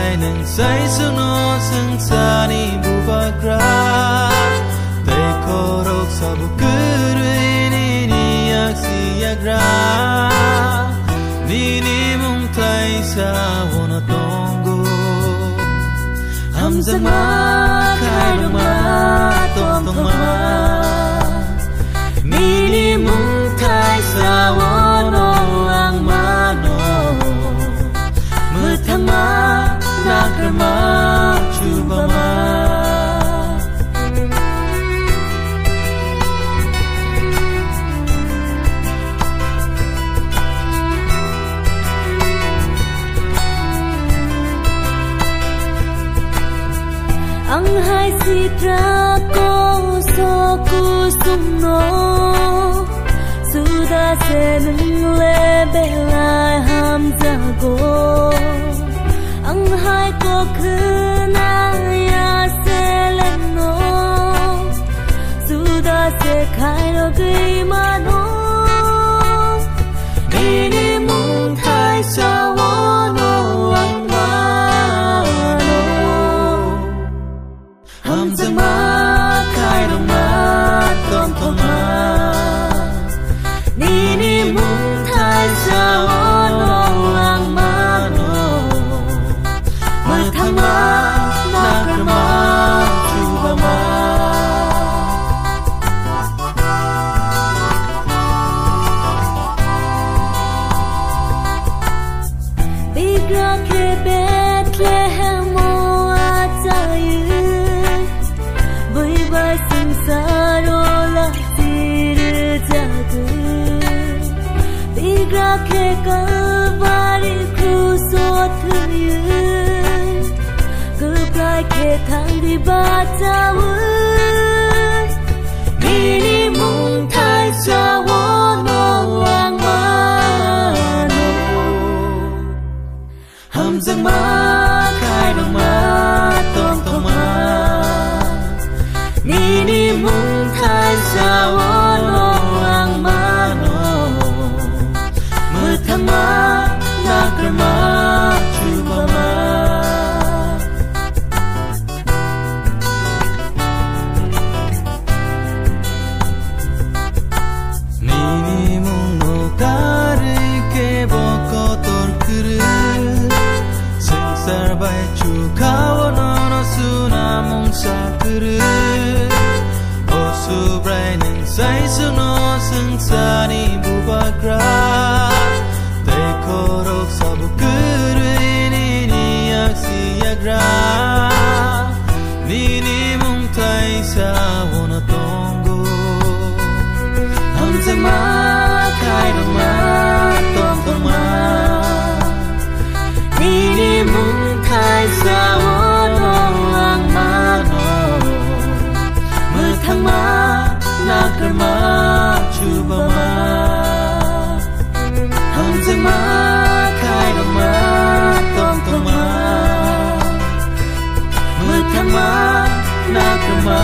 brai nang sai suno sang sani bubagra Tay korok sabu kurui ni aksi yagra Nini mung tay sa wana tongo Hamzang ma kairang ma tong ma Nini mung tay sa wana ang mano Mutama nakrama chubama Ang hai sitra ko so kusumno Suda se nung lebe lai ham jago Ang hai ko khna ya se leno Suda se khai lo gui ma no Nini mung thai sa wo no ang ma Hamzang ma kairang ma tong ma Nini mung thai sa ono ang mano Matama nakrama chubama Bigra ke Bethlehem o atayu Bye sansaro la tir jagu Bigra ke kalvari kusot yu Gulprai ke thangri batawu Nini mung thai sa wono ang mano Hamzang ma kairang ma tong ma Nini mung thai sa wono ang mano Mutama nakrama chubama Nini mung no kari ke bokotor kuru Sengsar bai chukawa no suna mung sakuru Subrai nang sai suno sang sani bubagra Tay korok sabu kurui ni aksi yagra Nini mung tay sa wana tongo Hamzang ma kairang ma tong ma Nini mung tay sa wana ang mano Mutama nakrama chubama Hamzang ma kairang ma tong ma Mutama nakrama